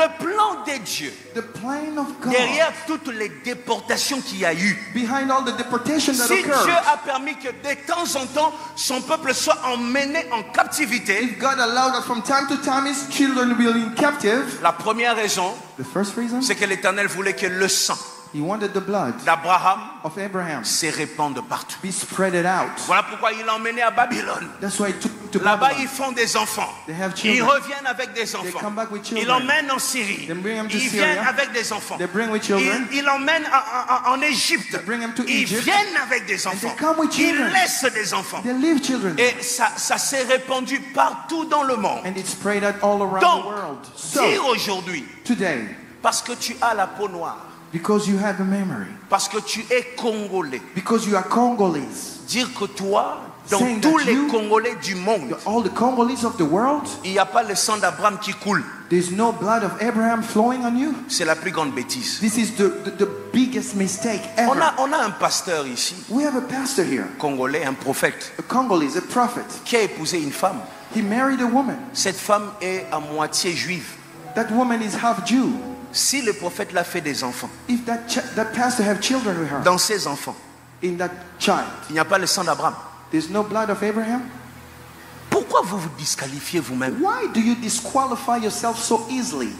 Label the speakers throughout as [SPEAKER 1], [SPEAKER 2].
[SPEAKER 1] Le plan de Dieu,
[SPEAKER 2] The plan of God,
[SPEAKER 1] derrière toutes les déportations qu'il y a eu,
[SPEAKER 2] behind all the deportation that
[SPEAKER 1] si
[SPEAKER 2] occurred,
[SPEAKER 1] Dieu a permis que de temps en temps son peuple soit emmené en captivité,
[SPEAKER 2] if God allowed that from time to time His children will be in captive,
[SPEAKER 1] la première raison,
[SPEAKER 2] the first reason,
[SPEAKER 1] c'est que l'Éternel voulait que le sang
[SPEAKER 2] He wanted the blood
[SPEAKER 1] d'Abraham
[SPEAKER 2] of Abraham
[SPEAKER 1] se répande partout.
[SPEAKER 2] be spread it out.
[SPEAKER 1] Voilà pourquoi il l'a emmené à Babylone.
[SPEAKER 2] That's why He took him to
[SPEAKER 1] Là-bas,
[SPEAKER 2] Babylon.
[SPEAKER 1] ils font des enfants.
[SPEAKER 2] They have
[SPEAKER 1] Ils
[SPEAKER 2] children.
[SPEAKER 1] reviennent avec des
[SPEAKER 2] They
[SPEAKER 1] enfants.
[SPEAKER 2] come back with
[SPEAKER 1] Ils
[SPEAKER 2] children.
[SPEAKER 1] l'emmènent en Syrie.
[SPEAKER 2] They bring him to
[SPEAKER 1] Ils
[SPEAKER 2] Syria.
[SPEAKER 1] viennent avec des enfants.
[SPEAKER 2] They bring with children.
[SPEAKER 1] Ils l'emmènent en Égypte.
[SPEAKER 2] They bring him to
[SPEAKER 1] Ils
[SPEAKER 2] Egypt.
[SPEAKER 1] viennent avec des enfants.
[SPEAKER 2] they come with
[SPEAKER 1] Ils
[SPEAKER 2] children.
[SPEAKER 1] laissent des enfants.
[SPEAKER 2] They leave children.
[SPEAKER 1] Et ça s'est répandu partout dans le monde.
[SPEAKER 2] And it's spread out all around
[SPEAKER 1] Donc,
[SPEAKER 2] the world.
[SPEAKER 1] dire
[SPEAKER 2] So,
[SPEAKER 1] aujourd'hui,
[SPEAKER 2] today,
[SPEAKER 1] parce que tu as la peau noire,
[SPEAKER 2] because you have a memory,
[SPEAKER 1] parce que tu es congolais,
[SPEAKER 2] because you are Congolese,
[SPEAKER 1] dire que toi, dans
[SPEAKER 2] Saying
[SPEAKER 1] tous
[SPEAKER 2] that
[SPEAKER 1] les
[SPEAKER 2] you-
[SPEAKER 1] Congolais du monde,
[SPEAKER 2] all the Congolese of the world,
[SPEAKER 1] il n'y a pas le sang d'Abraham qui coule.
[SPEAKER 2] there's no blood of Abraham flowing on you.
[SPEAKER 1] C'est la plus grande bêtise.
[SPEAKER 2] This is the biggest mistake ever.
[SPEAKER 1] On a un pasteur ici,
[SPEAKER 2] We have a pastor here,
[SPEAKER 1] congolais, un prophète,
[SPEAKER 2] a Congolese, a prophet.
[SPEAKER 1] qui a épousé une femme.
[SPEAKER 2] He married a woman.
[SPEAKER 1] Cette femme est à moitié juive.
[SPEAKER 2] That woman is half Jew.
[SPEAKER 1] Si le prophète l'a fait des enfants,
[SPEAKER 2] If that pastor have children with her,
[SPEAKER 1] dans ses enfants,
[SPEAKER 2] in that child,
[SPEAKER 1] il n'y a pas le sang d'Abraham.
[SPEAKER 2] there's no blood of Abraham.
[SPEAKER 1] Pourquoi vous vous disqualifiez vous-même?
[SPEAKER 2] Why do you disqualify yourself so easily?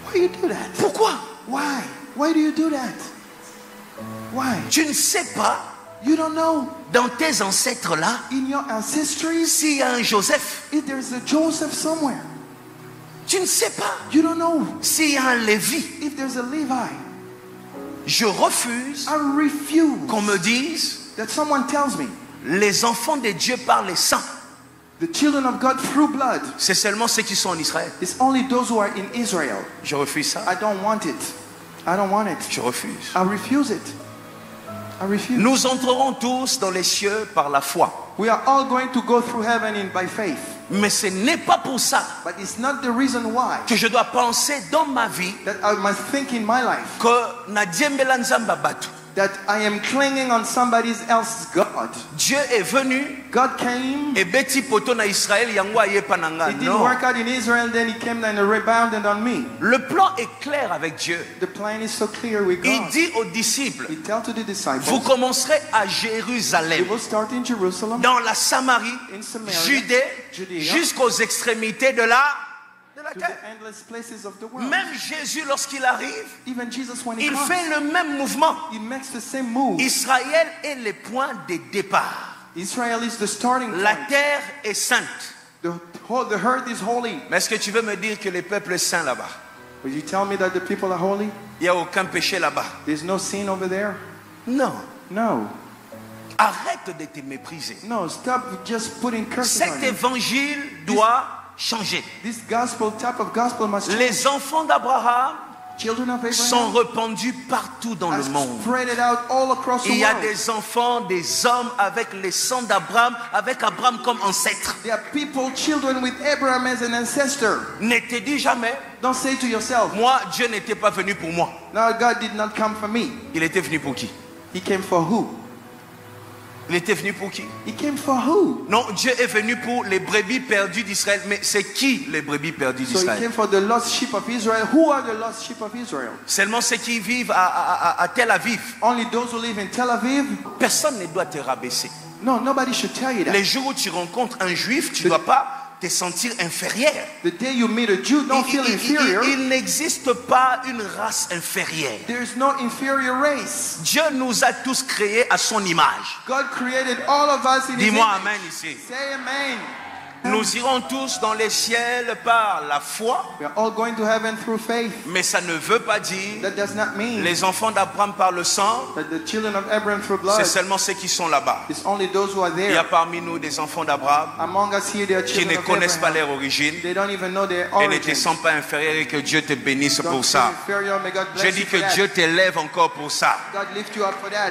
[SPEAKER 2] Why do you do that?
[SPEAKER 1] Pourquoi?
[SPEAKER 2] Why? Why do you do that? Why?
[SPEAKER 1] Tu ne sais pas,
[SPEAKER 2] You don't know
[SPEAKER 1] dans tes ancêtres là,
[SPEAKER 2] in your ancestries
[SPEAKER 1] s'il y a un Joseph.
[SPEAKER 2] if there's a Joseph somewhere.
[SPEAKER 1] Tu ne sais pas
[SPEAKER 2] You don't know
[SPEAKER 1] s'il y a un Lévi.
[SPEAKER 2] if there's a Levi.
[SPEAKER 1] Je refuse
[SPEAKER 2] I refuse
[SPEAKER 1] qu'on me dise
[SPEAKER 2] that someone tells me
[SPEAKER 1] les enfants de Dieu par les saints.
[SPEAKER 2] the children of God through blood.
[SPEAKER 1] C'est seulement ceux qui sont en Israël.
[SPEAKER 2] It's only those who are in Israel.
[SPEAKER 1] Je refuse ça.
[SPEAKER 2] I don't want it. I don't want it.
[SPEAKER 1] Je refuse.
[SPEAKER 2] I refuse it. I refuse.
[SPEAKER 1] Nous entrerons tous dans les cieux par la foi.
[SPEAKER 2] We are all going to go through heaven by faith.
[SPEAKER 1] Mais ce n'est pas pour ça
[SPEAKER 2] But it's not the reason why
[SPEAKER 1] que je dois penser dans ma vie
[SPEAKER 2] that I must think in my life
[SPEAKER 1] que na diembela nzamba batu.
[SPEAKER 2] that I am clinging on somebody else's God.
[SPEAKER 1] Dieu est venu
[SPEAKER 2] God came.
[SPEAKER 1] et beti poto na Israël yango ayepa na nga.
[SPEAKER 2] It didn't
[SPEAKER 1] Non.
[SPEAKER 2] work out in Israel, then he came and rebounded on me.
[SPEAKER 1] Le plan est clair avec Dieu.
[SPEAKER 2] The plan is so clear with
[SPEAKER 1] Il
[SPEAKER 2] God.
[SPEAKER 1] dit aux disciples,
[SPEAKER 2] He tells to the disciples,
[SPEAKER 1] vous commencerez à
[SPEAKER 2] we
[SPEAKER 1] Jérusalem,
[SPEAKER 2] will start in Jerusalem,
[SPEAKER 1] dans la Samarie,
[SPEAKER 2] in Samaria,
[SPEAKER 1] Judée,
[SPEAKER 2] Judea,
[SPEAKER 1] jusqu'aux extrémités de la
[SPEAKER 2] to
[SPEAKER 1] terre.
[SPEAKER 2] the endless places of the world.
[SPEAKER 1] Même Jésus, lorsqu'il arrive,
[SPEAKER 2] Even Jesus, when he
[SPEAKER 1] il
[SPEAKER 2] comes,
[SPEAKER 1] fait le même mouvement.
[SPEAKER 2] he makes the same move.
[SPEAKER 1] Israël est le point de départ.
[SPEAKER 2] Israel is the starting
[SPEAKER 1] La
[SPEAKER 2] point.
[SPEAKER 1] terre est sainte.
[SPEAKER 2] The earth is holy.
[SPEAKER 1] Mais est-ce que tu veux me dire que le peuple est saint là-bas?
[SPEAKER 2] Will you tell me that the people are holy?
[SPEAKER 1] Il n'y a aucun péché là-bas?
[SPEAKER 2] There's no sin over there?
[SPEAKER 1] Non.
[SPEAKER 2] No.
[SPEAKER 1] Arrête de te mépriser.
[SPEAKER 2] No, stop just putting curses
[SPEAKER 1] Cet
[SPEAKER 2] on you.
[SPEAKER 1] évangile doit changer.
[SPEAKER 2] This gospel, type of gospel must change.
[SPEAKER 1] Les enfants d'Abraham
[SPEAKER 2] Children of
[SPEAKER 1] sont
[SPEAKER 2] Abraham
[SPEAKER 1] répandus partout dans le
[SPEAKER 2] are
[SPEAKER 1] monde.
[SPEAKER 2] spread it out all across the
[SPEAKER 1] Il y a
[SPEAKER 2] world.
[SPEAKER 1] des enfants, des hommes avec le sang d'Abraham, avec Abraham comme ancêtre.
[SPEAKER 2] There are people, children with Abraham as an ancestor.
[SPEAKER 1] Ne te dis jamais,
[SPEAKER 2] Don't say to yourself,
[SPEAKER 1] moi, Dieu n'était pas venu pour moi.
[SPEAKER 2] no, God did not come for me.
[SPEAKER 1] Il était venu pour qui?
[SPEAKER 2] He came for who?
[SPEAKER 1] Il était venu pour qui?
[SPEAKER 2] He came for who?
[SPEAKER 1] Non, Dieu est venu pour les brebis perdues d'Israël. Mais c'est qui les brebis perdues
[SPEAKER 2] So he
[SPEAKER 1] d'Israël?
[SPEAKER 2] came for the lost sheep of Israel. Who are the lost sheep of Israel?
[SPEAKER 1] Seulement ceux qui vivent à Tel Aviv.
[SPEAKER 2] Only those who live in Tel Aviv?
[SPEAKER 1] Personne ne doit te rabaisser.
[SPEAKER 2] No, nobody should tell you that.
[SPEAKER 1] Les jours où tu rencontres un juif, tu ne dois pas te sentir inférieur.
[SPEAKER 2] The day you meet a Jew, don't feel inferior.
[SPEAKER 1] Il n'existe pas une race inférieure.
[SPEAKER 2] There is no inferior race.
[SPEAKER 1] Dieu nous a tous créés à son image.
[SPEAKER 2] God created all of us in His
[SPEAKER 1] Dis-moi
[SPEAKER 2] image.
[SPEAKER 1] amen ici.
[SPEAKER 2] Say amen.
[SPEAKER 1] Nous irons tous dans les ciels par la foi,
[SPEAKER 2] We are all going to heaven through faith.
[SPEAKER 1] mais ça ne veut pas dire
[SPEAKER 2] That does not mean
[SPEAKER 1] les enfants d'Abraham par le sang,
[SPEAKER 2] that the children of Abraham through
[SPEAKER 1] c'est
[SPEAKER 2] blood,
[SPEAKER 1] seulement ceux qui sont là-bas.
[SPEAKER 2] it's only those who are
[SPEAKER 1] Il y a
[SPEAKER 2] there.
[SPEAKER 1] parmi nous des enfants d'Abraham
[SPEAKER 2] Among us here, there are
[SPEAKER 1] qui
[SPEAKER 2] children
[SPEAKER 1] ne
[SPEAKER 2] of
[SPEAKER 1] connaissent pas
[SPEAKER 2] Abraham.
[SPEAKER 1] leur origine
[SPEAKER 2] They don't even know their
[SPEAKER 1] et ne te
[SPEAKER 2] origin.
[SPEAKER 1] sentent pas inférieur et que Dieu te bénisse
[SPEAKER 2] Don't
[SPEAKER 1] pour
[SPEAKER 2] feel
[SPEAKER 1] ça.
[SPEAKER 2] inferior. May God
[SPEAKER 1] Je
[SPEAKER 2] bless
[SPEAKER 1] dis
[SPEAKER 2] you
[SPEAKER 1] que
[SPEAKER 2] for that.
[SPEAKER 1] Dieu t'élève encore pour ça.
[SPEAKER 2] God lift you up for that.